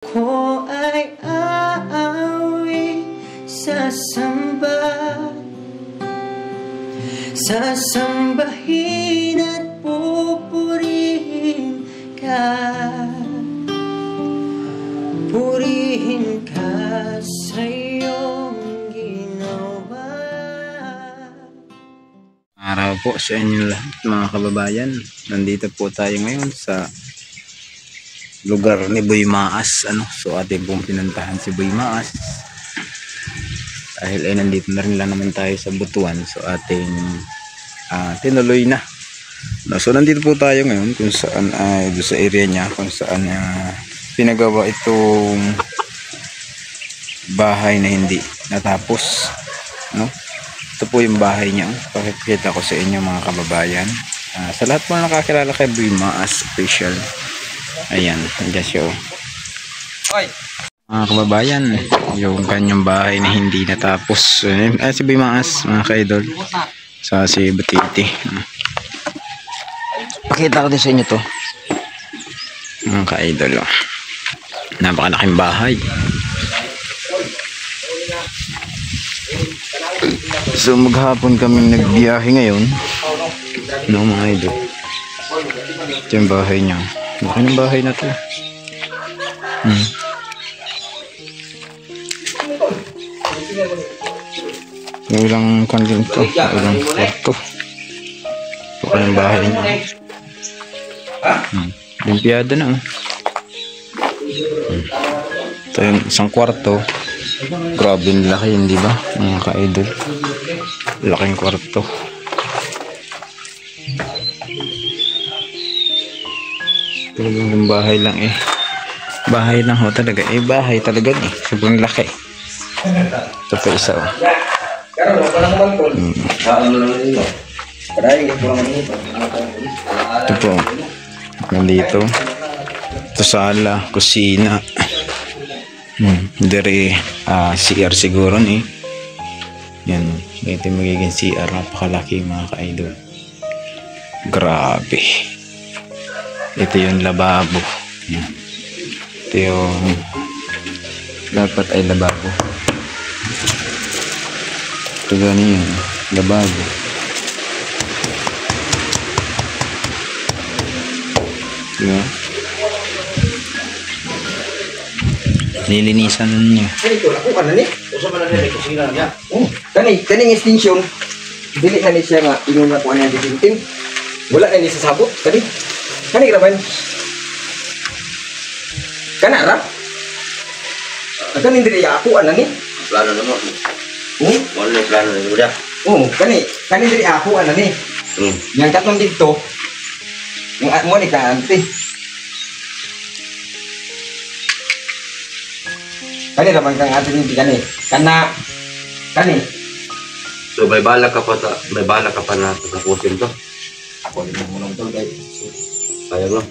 Ko ay aawi, sasambahin at pupurihin ka. Purihin ka sa iyong ginawa. Araw po sa inyo lahat mga kababayan. Nandito po tayo ngayon sa lugar ni Boy Maas. So atin pong pinuntahan si Boy Maas. Dahil ay nandito na rin lang naman tayo sa Butuan. So ating tinuloy na. So nandito po tayo ngayon kung saan ay doon sa area niya, kung saan pinagawa itong bahay na hindi natapos. Ito po yung bahay niya. Pakikita ko sa inyo mga kababayan. Sa lahat po na nakakilala kay Boy Maas Official. Ayan, nandiyan siya. Mga kababayan, yung kanyang bahay na hindi natapos. Si Boy Maas, mga ka-idol. Sa si Batiti. Pakita ko din sa inyo to. Mga ka-idol. Napakalaking bahay. So maghapon kami nagbiyahe ngayon. Mga idol. Ito yung bahay niya. Laki ng bahay na to. Ilang kandin to. Ilang kwarto. Laki ng bahay niya. Limpiada na. Ito yung isang kwarto. Grabe yung laki yun, di ba? Mga ka-idol. Laking kwarto. Talagang yung bahay lang bahay lang ho talaga bahay talaga sobrang laki. Ito pa isa ito po nandito ito sala, kusina dari CR siguro yan ito magiging CR. Napakalaki mga ka-idol, grabe. Ito yung lababo. Ito yung dapat ay lababo. Ito gani yun. Lababo. Diba? Nilinisan niya. Ito, ako ka na ni. Usa man na ni kusina niya. Kaning extension. Dili na ni siya nga inuna ko niya disintim. Wala na ni sa sabot. Kani raban. Kana ra? Kani diri ako ana ni. Plano na mo. Wala plano na mo dia. Kani diri ako ana ni. Yang katong dito. Yung mo ni ka ante. Kani raban kang ate ni kani. Kani. So may bala ka pa na tapusin to. Ako din mo nang tol guys. Kaya mo.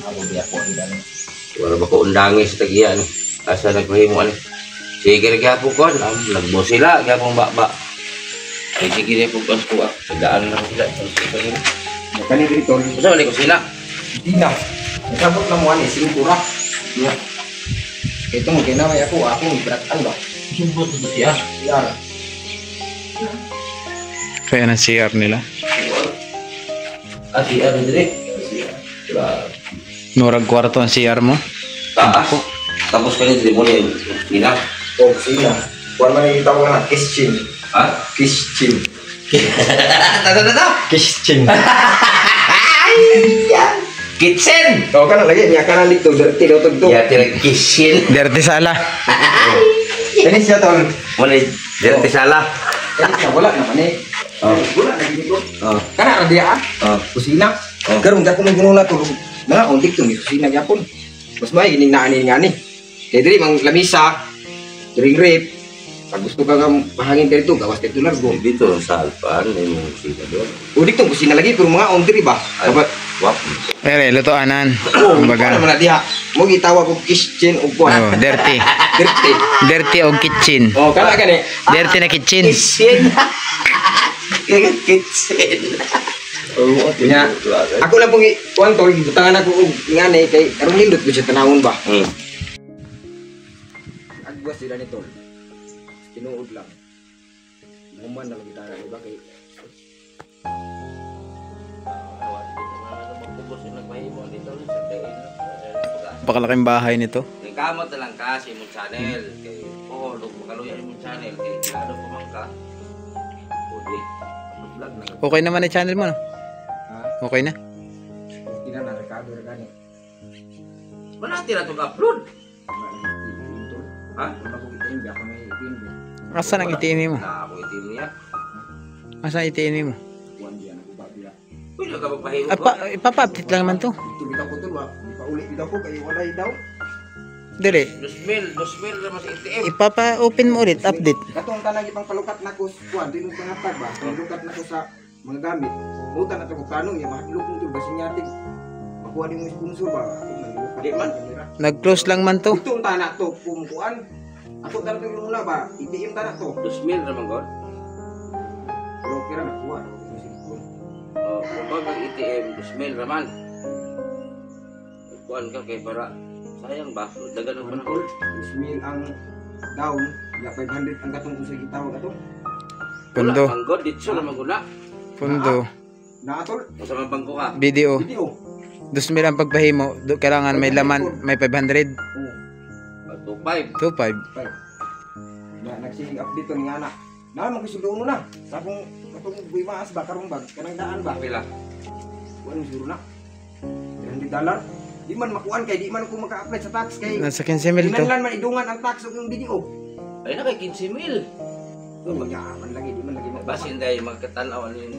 Ako di ako iban. Wala ba ko undangi sa tagiya ni. Asa nagpahimo ani. Sige gyapon ko, nagbo sila gyapon ba. Ay sige gyapon ko. Sagaan lang sila. Kani dito. Usa ko sila. Dina. Nakabot na mo ani singkura. Ya. Ito mo kinamay ako ibratan ba. Sumbot to siya. Yara. Kaya na CR nila. Ati ano dire? Murag kwarto ang CR mo. Tapos kanina dire mo ni ina. Sina. Kuan man yung tawag na kitchen. Kitchen. Kitchen. Kitchen. Kana lagi niya kana dito dirty daw tugtog. Ya tira kitchen. Dirty sala. Ini siya tol. Mo ni dirty sala. Wala naman wala na dito. Kana ra dia kusina. Karon dako may gununa tulog. Mga untik to ni kusina gyapon. Mas may gining naani ngani. Kay diri mang lamisa, ring rip. Pag gusto ka mahangin dito, gawas dito largo. Dito sa Alpan may mga kusina doon. Udik tong kusina lagi pero mga on diri ba? Dapat Wap. Pero lutoanan. kumbaga naman na diha. Mo gitawag og kitchen og kuan. Dirty. Dirty. Dirty og kitchen. Kana gani. Dirty na kitchen. Kitchen. Kitchen. Oo, Nya, ako lang pong kuan tol, gibutangan ako og ngani kay aron nindot ko siya tanawon ba. Agwas sila ni tol. Tinuod lang. Muman lang kita na iba kay Napakalaking bahay nito. Kamot na lang ka sa imong channel. Kay lug makaluya imong channel kay lalo pa man ka. Pwede. Vlog na. Okay naman ang channel mo, no? ha, Okay na? kina na rekado ra gani. Wala tira to upload. Ha? Wala ko kita hindi ako may itin. Asan ang itiini mo? Na ako itim niya. Asan ang itiini mo? Kuan diyan ako ba bila. Pwede ka magpahimo Ah, ko. ipapa-update lang naman to. Ito bitaw ko tol wa. Di pa uli bitaw ko kay walay daw. Dili. 2,000 naman sa ATM. Ipapa-open mo ulit, update. Katong tanang ipang palukat na ko kuan dinong pangatag ba. Palukat na ko sa mga gamit. Mutan na to ko kanong ya mahadlok ko basin yatig. Makuha din mo sponsor ba. Di man. Nag-close lang man to. Ito ang tanak to kung kuan. Ako tanong to muna ba. ITM tanak to. 2,000 naman god. Pero kira na kuha. Oh, kung pag ATM 2,000 naman. Kuan ka kay para sayang ba? Dagan ang panahon. Ismail ang down. Ya 500 ang katong usay gitawag ato. Pundo. Ang god dito naman guna. Pundo. Naatol. Sa mga bangko ka. Video. Video. 2,000 ang pagpahimo. Kailangan may laman. May 500. Oh. 2,500. 2,500. Bye. Na nagsing update to ni ana. Na magisudo mo na. Sa kung katong buy maas ba karong bag kanang daan ba. Pila. Kuan mo siguro na. $300. Di man makuan kay di man ko maka-apply sa tax kay Nasa 15,000 to. kinahanglan man idungan ang tax ug yung video. Ay na kay 15,000. Magyaman lagi di man lagi Basin dahil magkatanaw ano yung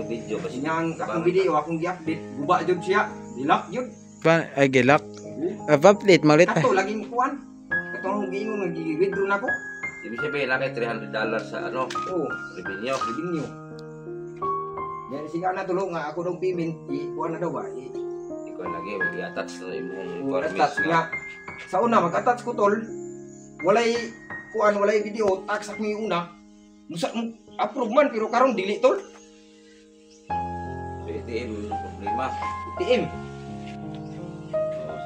video. Basin Sinyang akong video akong gi-update guba jud siya. Dilak jud. Ay, gilak. Update mo ulit pa. Kato laging kuan. Katong giingon nga gi-withdraw na ko. Ibig sabihin na kay $300 sa ano, Oh, revenue. revenue. Yan siga na tulo nga ako dong payment kuan na daw ba? Ikaw lagi, i-attach na imong Attach nga. Sa una mag-attach ko tol. Walay kuan walay video tax ako yung una. Musa approve man pero karong dili tol. So, ATM yung problema. TM.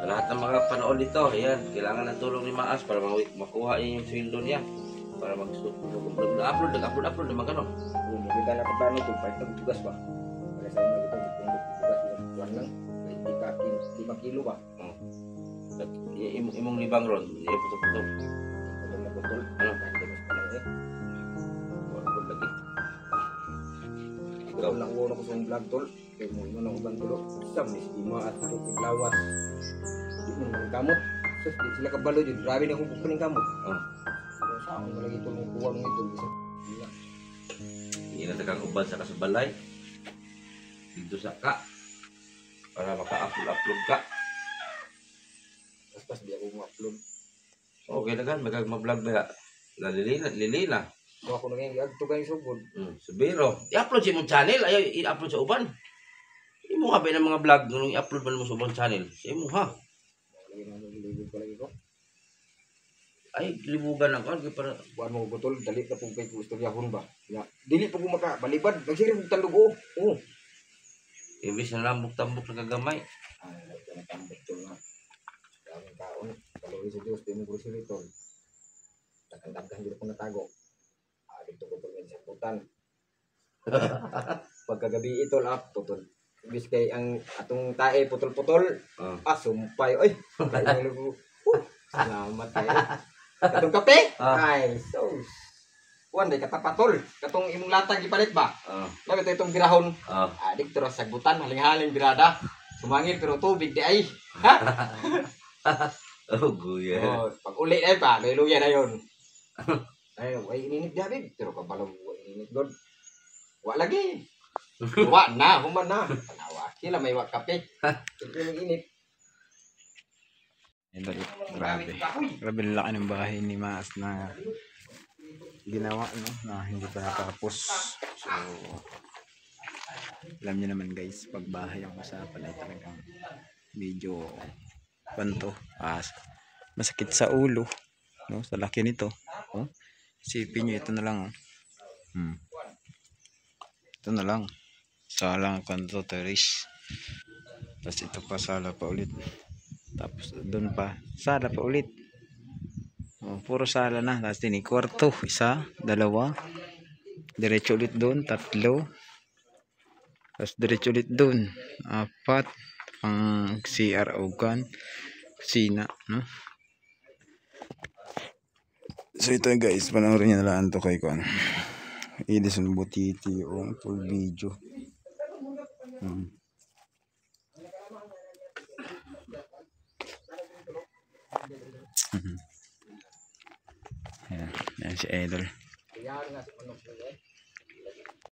Sa lahat ng mga panood dito, ayan, kailangan ng tulong ni Maas para makuha niya yung sweldo niya. Para mag-upload naman gano'n. Kita na paplano to, kahit tugas ba? Kaya sa una ito, tugas kuan lang. Di ba kilo ba? Imong libang ron, puto-puto. Ano na ko tol? Ano? Kahit tugas pa lang eh. Wala lagi. Ikaw lang ko sa vlog tol. Kaya mo ino nang ubang tulo. Sa mis di mo at ako tiglawas. Di mo nang kamot. So di sila kabalo jud. Grabe na ko kuning kamot. Sa ako lagi tol mo kuwang ito bisa. Hindi na tagang ubad sa kasabalay. Dito sa ka. Para maka-upload ka. Pas di ako mo-upload. Okay na kan, mag-vlog ba? Lilina. So ako nang giadto kay sugod. Subiro. I-upload sa imong channel, ayaw i-upload sa uban. Imo ha ba ng mga vlog nung i-upload man mo sa ubang channel? Sa imo ha. Lagi na libog ko lagi ko. Ay, libugan ako para Buwan mo butol dali na pug kay gusto yahon ba. Ya, dili pa ko maka balibad. Nagsiri og talog oh. Oh. imbis na lambok-tambok na kagamay. Ay, na tambok tol na. Daming taon. Kalau sa Diyos, di mo grocery tol. Takang-takang dito ko natago. Dito ko pag sa putan. Pagkagabi ito up, putol. Ibig kay ang atong tae putol-putol. Sumpay. Ay, tayo lugo. Salamat tayo. Katong kape? Ay, so. Kuan day katapatol. Katong imong latag ipalit ba? Labi to itong birahon. Adik terus sagbutan haling-haling birada. Sumangil pero tubig di ay. Ha? Oh, guya. Oh, pag uli ay pa, may luya na yun. Ay, way ininit David, pero kapalaw way ininit God. Wa lagi. Wa na, human na. Tanawa, sila may wa kape. Ito yung init. Grabe. Grabe laki ng bahay ni Maas na ginawa, no? Na hindi pa nakapos. So, alam niyo naman guys, pag bahay ang usapan ay talagang medyo panto. Masakit sa ulo, no? Sa laki nito. Oh? Isipin nyo, ito na lang. Oh. Ito na lang. Salang kanto terrace. Tapos ito pa sala pa ulit. Tapos doon pa sala pa ulit. Oh, puro sala na. Tapos din kwarto, isa, dalawa. Diretso ulit doon, tatlo. Tapos diretso ulit doon, apat. Pang CR ogan, kusina, no? So ito guys, panoorin nyo na lang ito kay Kwan. Edison Butiti yung full video. Yan si Idol.